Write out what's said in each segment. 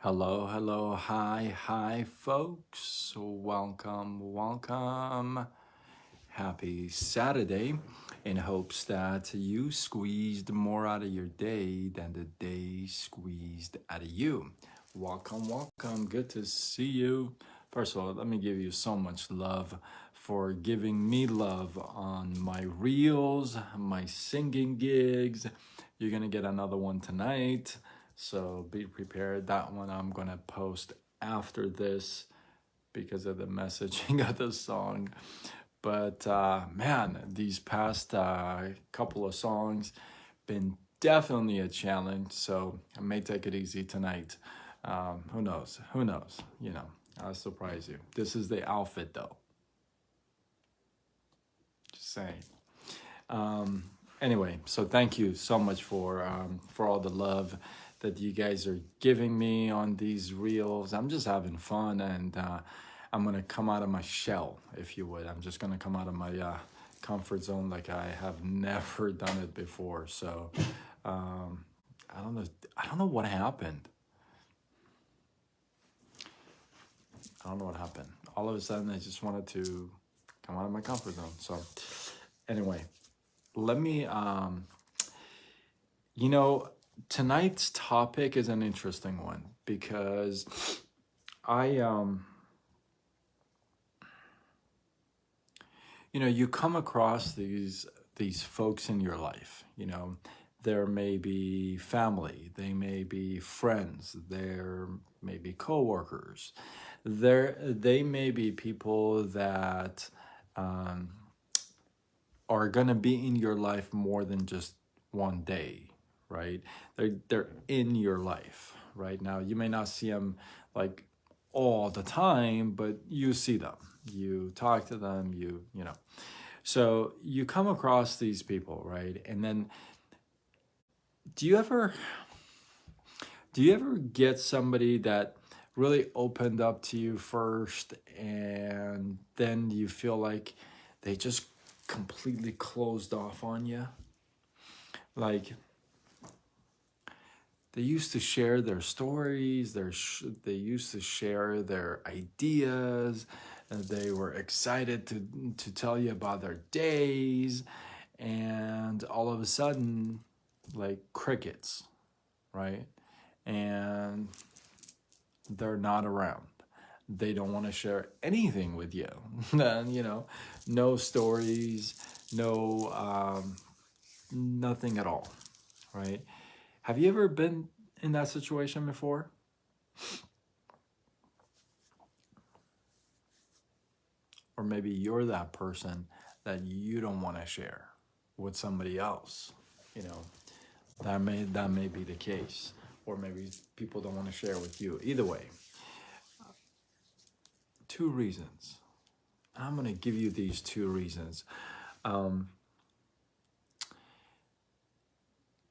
Hello, hello, hi, folks. Welcome. Happy Saturday in hopes that you squeezed more out of your day than the day squeezed out of you. Welcome. Good to see you. First of all, let me give you so much love for giving me love on my reels, my singing gigs. You're going to get another one tonight. So be prepared. That one I'm going to post after this because of the messaging of the song. But man, these past couple of songs been definitely a challenge. So I may take it easy tonight. Who knows? Who knows? You know, I'll surprise you. This is the outfit though. Just saying. Um, anyway, so thank you so much for all the love that you guys are giving me on these reels. I'm just having fun, and I'm gonna come out of my shell, if you would. I'm just gonna come out of my comfort zone like I have never done it before. So um, I don't know. I don't know what happened. I don't know what happened. All of a sudden, I just wanted to come out of my comfort zone. So anyway, let me You know, tonight's topic is an interesting one because I you come across these folks in your life, there may be family, they may be friends, there may be coworkers. They may be people that um, are going to be in your life more than just one day, right? They're in your life right now. You may not see them like all the time, but you see them. You talk to them, you know. So you come across these people, right? And then do you ever do you ever get somebody that really opened up to you first and then you feel like they just completely closed off on you? Like they used to share their stories, they used to share their ideas, and they were excited to tell you about their days, and all of a sudden, like crickets, right? And they're not around. They don't want to share anything with you. And, no stories, no nothing at all, right? Have you ever been in that situation before? Or maybe you're that person that you don't want to share with somebody else. You know, that may be the case. Or maybe people don't want to share with you. Either way, two reasons. I'm going to give you these two reasons. Um,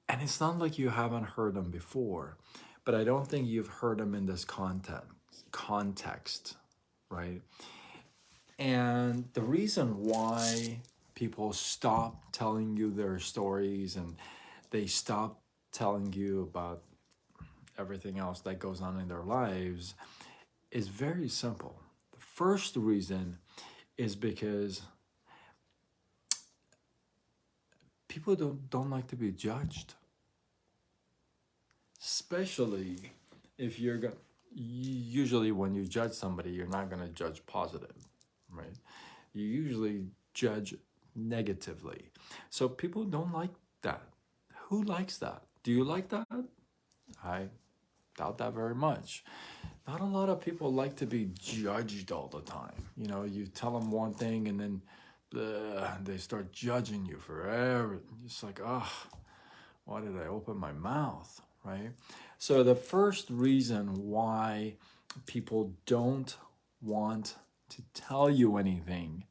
and it's not like you haven't heard them before, but I don't think you've heard them in this context, right? And the reason why people stop telling you their stories and they stop telling you about everything else that goes on in their lives is very simple. The first reason is because people don't like to be judged, especially if you're going usually when you judge somebody, you're not going to judge positive, right? You usually judge negatively. So people don't like that. Who likes that? Do you like that? I doubt that very much. Not a lot of people like to be judged all the time. You tell them one thing and then they start judging you forever. It's like, oh, why did I open my mouth? Right? So, the first reason why people don't want to tell you anything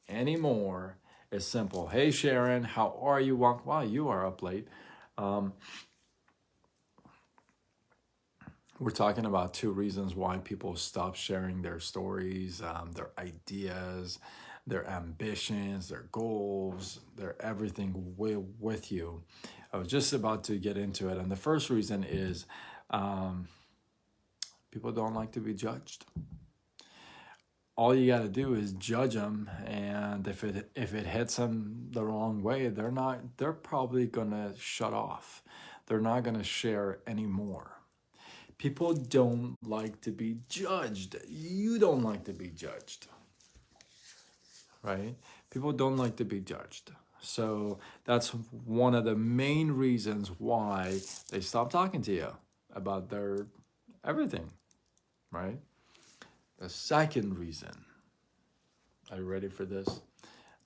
anymore is simple. Hey, Sharon, how are you? Wow, you are up late. Um, we're talking about two reasons why people stop sharing their stories, their ideas, their ambitions, their goals, their everything with you. I was just about to get into it. And the first reason is People don't like to be judged. All you got to do is judge them, and if it hits them the wrong way, they're probably gonna shut off. They're not gonna share anymore. People don't like to be judged. You don't like to be judged, right? People don't like to be judged. So that's one of the main reasons why they stop talking to you about their everything, right? The second reason, are you ready for this?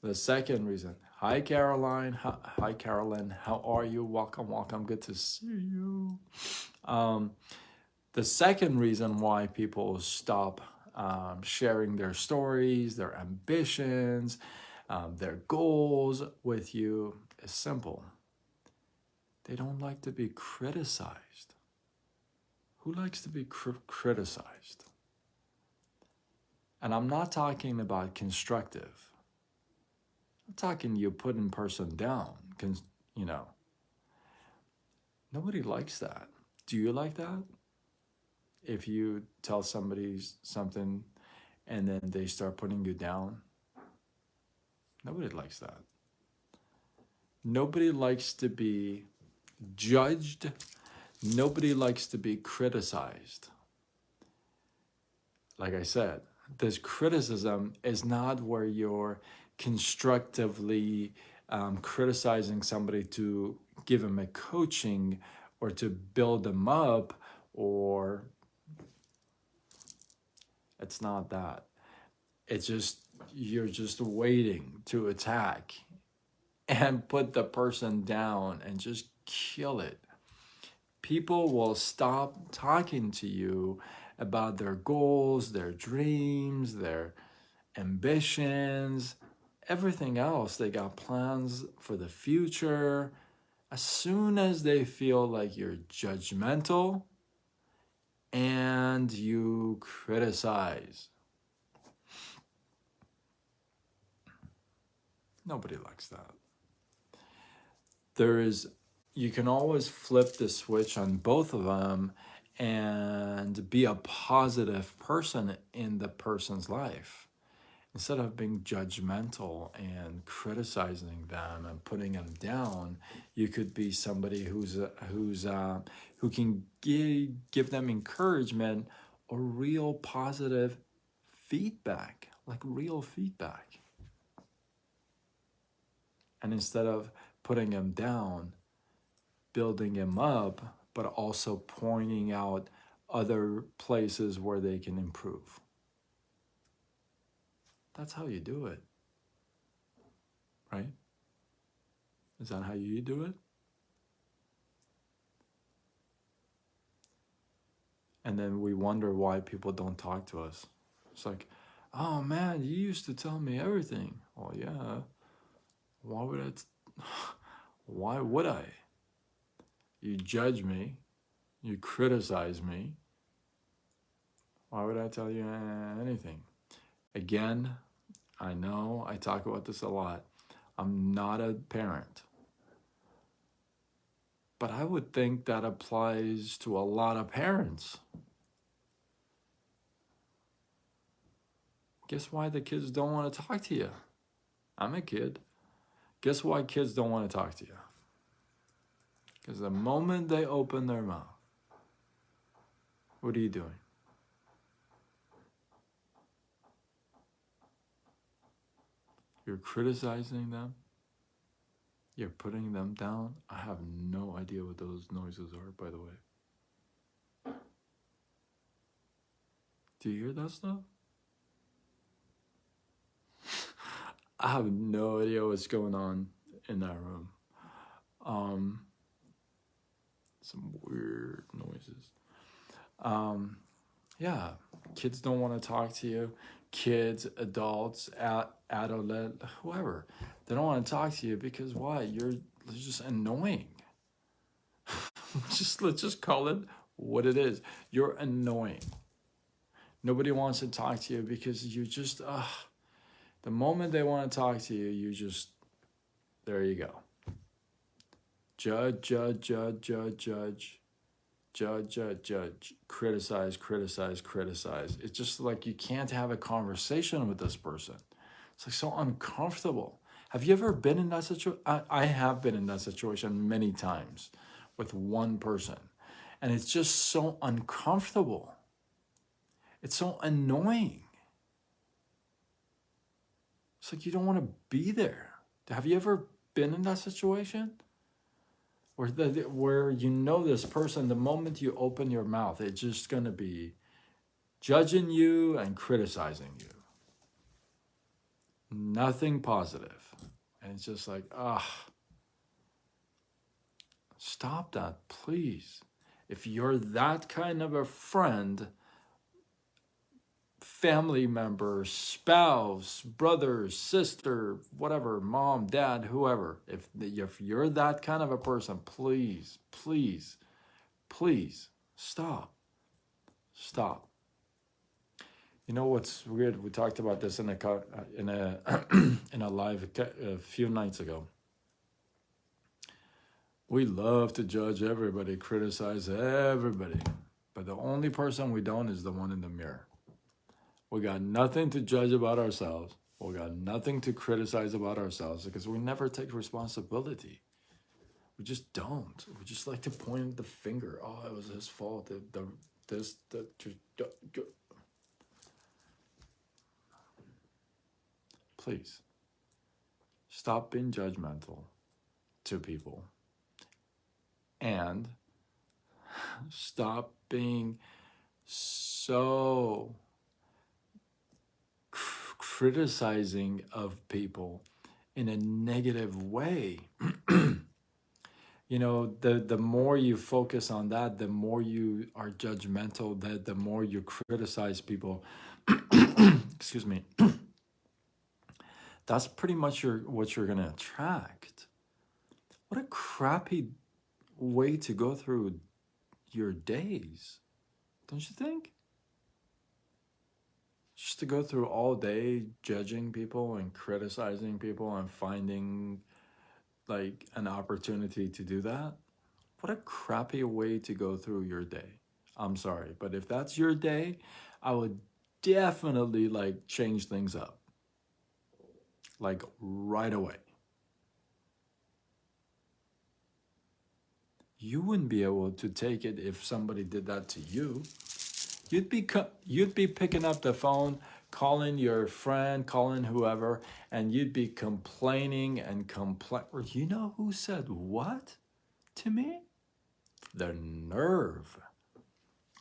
The second reason. Hi, Caroline. Hi, Carolyn. How are you? Welcome, welcome. Good to see you. The second reason why people stop sharing their stories, their ambitions, their goals with you is simple. They don't like to be criticized. Who likes to be criticized? And I'm not talking about constructive. I'm talking you putting person down. You know, nobody likes that. Do you like that? If you tell somebody something and then they start putting you down, nobody likes that. Nobody likes to be judged. Nobody likes to be criticized. Like I said, this criticism is not where you're constructively criticizing somebody to give them a coaching or to build them up, or it's not that. It's just, you're just waiting to attack and put the person down and just kill it. People will stop talking to you about their goals, their dreams, their ambitions, everything else. They got plans for the future. As soon as they feel like you're judgmental and you criticize. Nobody likes that. You can always flip the switch on both of them and be a positive person in the person's life. Instead of being judgmental and criticizing them and putting them down, you could be somebody who can give them encouragement or real positive feedback, like real feedback. And instead of putting them down, building them up, but also pointing out other places where they can improve. That's how you do it, right? Is that how you do it? And then we wonder why people don't talk to us. It's like, oh man, you used to tell me everything. Well, yeah. Why would I? You judge me. You criticize me. Why would I tell you anything? Again, I know I talk about this a lot. I'm not a parent. But I would think that applies to a lot of parents. Guess why the kids don't want to talk to you? I'm a kid. Guess why kids don't want to talk to you? Because the moment they open their mouth, what are you doing? You're criticizing them. You're putting them down. I have no idea what those noises are, by the way. Do you hear that stuff? I have no idea what's going on in that room. Some weird noises. Yeah, kids don't want to talk to you. Kids, adults, adolescent, whoever, they don't want to talk to you because why? You're just annoying. Let's just call it what it is. You're annoying. Nobody wants to talk to you because you just the moment they want to talk to you, you just, there you go. Judge, judge, judge, judge, judge. judge, criticize, criticize, criticize. It's just like you can't have a conversation with this person. It's like so uncomfortable. Have you ever been in that situation? I have been in that situation many times with one person, and it's just so uncomfortable. It's so annoying. It's like you don't want to be there. Have you ever been in that situation? Where you know this person, the moment you open your mouth, it's just going to be judging you and criticizing you. Nothing positive. And it's just like, stop that, please. If you're that kind of a friend, family member, spouse, brother, sister, whatever, mom, dad, whoever, if you're that kind of a person, please, please, please stop. Stop. You know what's weird? We talked about this in a in a live a few nights ago. We love to judge everybody, criticize everybody, but the only person we don't is the one in the mirror. We got nothing to judge about ourselves. We got nothing to criticize about ourselves because we never take responsibility. We just don't. We just like to point the finger. Oh, it was his fault. Please stop being judgmental to people and stop being so criticizing of people in a negative way. You know, the more you focus on that, the more you are judgmental, the more you criticize people. Excuse me. That's pretty much what you're going to attract. What a crappy way to go through your days, don't you think? Just to go through all day judging people and criticizing people and finding like an opportunity to do that. What a crappy way to go through your day. I'm sorry, but if that's your day, I would definitely like change things up. Like right away. You wouldn't be able to take it if somebody did that to you. You'd be picking up the phone, calling your friend, calling whoever, and you'd be complaining and You know who said what to me? The nerve.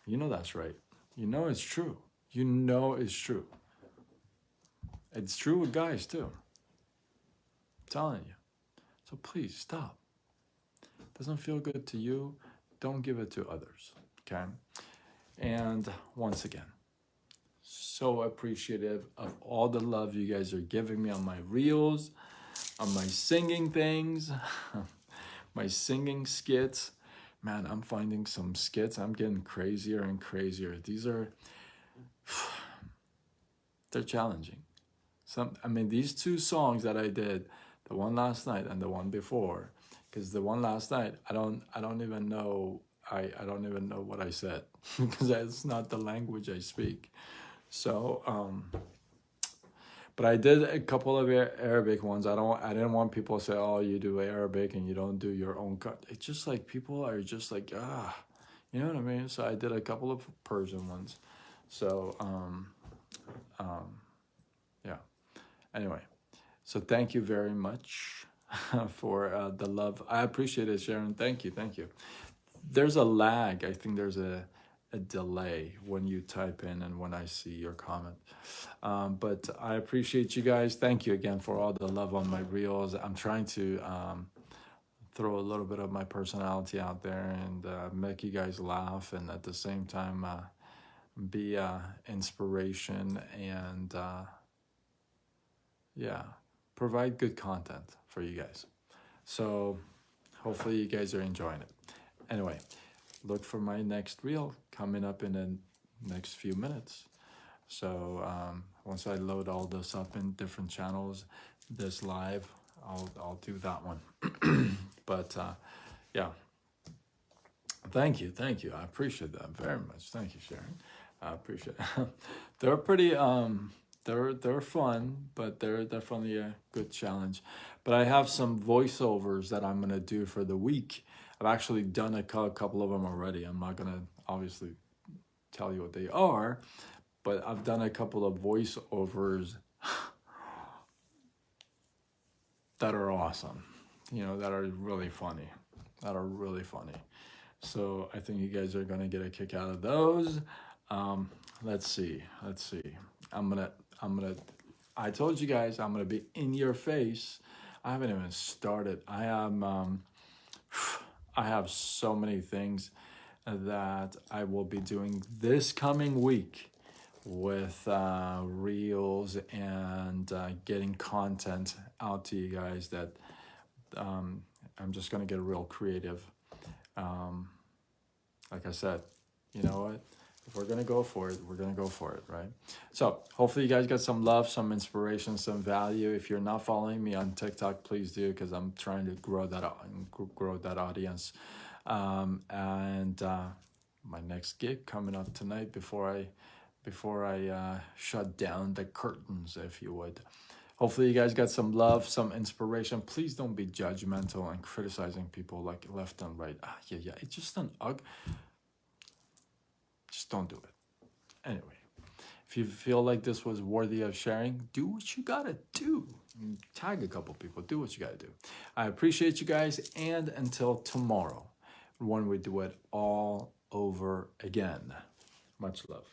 You know that's right. You know it's true. You know it's true. It's true with guys too. I'm telling you. So please stop. Doesn't feel good to you, don't give it to others. Okay? And once again, so appreciative of all the love you guys are giving me on my reels, on my singing things, my singing skits. Man, I'm finding some skits. I'm getting crazier and crazier. They're challenging. These two songs that I did, the one last night and the one before, because the one last night, I don't even know. I don't even know what I said because that's not the language I speak. So, but I did a couple of Arabic ones. I didn't want people to say, "Oh, you do Arabic and you don't do your own cut." It's just like people are just like, you know what I mean? So I did a couple of Persian ones. So, yeah. Anyway, so thank you very much for the love. I appreciate it, Sharon. Thank you. There's a lag. I think there's a delay when you type in and when I see your comment. But I appreciate you guys. Thank you again for all the love on my reels. I'm trying to throw a little bit of my personality out there and make you guys laugh, and at the same time be inspiration and provide good content for you guys. So hopefully you guys are enjoying it. Anyway, look for my next reel coming up in the next few minutes. So once I load all this up in different channels, this live, I'll do that one. But yeah, Thank you. I appreciate that very much. Thank you, Sharon. I appreciate it. They're pretty they're fun, but they're definitely a good challenge. But I have some voiceovers that I'm gonna do for the week. I've actually done a couple of them already. I'm not gonna obviously tell you what they are, but I've done a couple of voiceovers that are awesome. You know, that are really funny. That are really funny. So I think you guys are gonna get a kick out of those. Um, let's see. Let's see. I'm gonna. I'm gonna. I told you guys I'm gonna be in your face. I haven't even started. I am. I have so many things that I will be doing this coming week with reels and getting content out to you guys that I'm just gonna get real creative. Um, like I said, you know what? If we're gonna go for it, we're gonna go for it, right? So hopefully you guys got some love, some inspiration, some value. If you're not following me on TikTok, please do, because I'm trying to grow that audience. And my next gig coming up tonight before I shut down the curtains, if you would. Hopefully you guys got some love, some inspiration. Please don't be judgmental and criticizing people like left and right. Yeah, it's just an just don't do it. Anyway, if you feel like this was worthy of sharing, do what you gotta do. Tag a couple people, do what you gotta do. I appreciate you guys, and until tomorrow, when we do it all over again. Much love.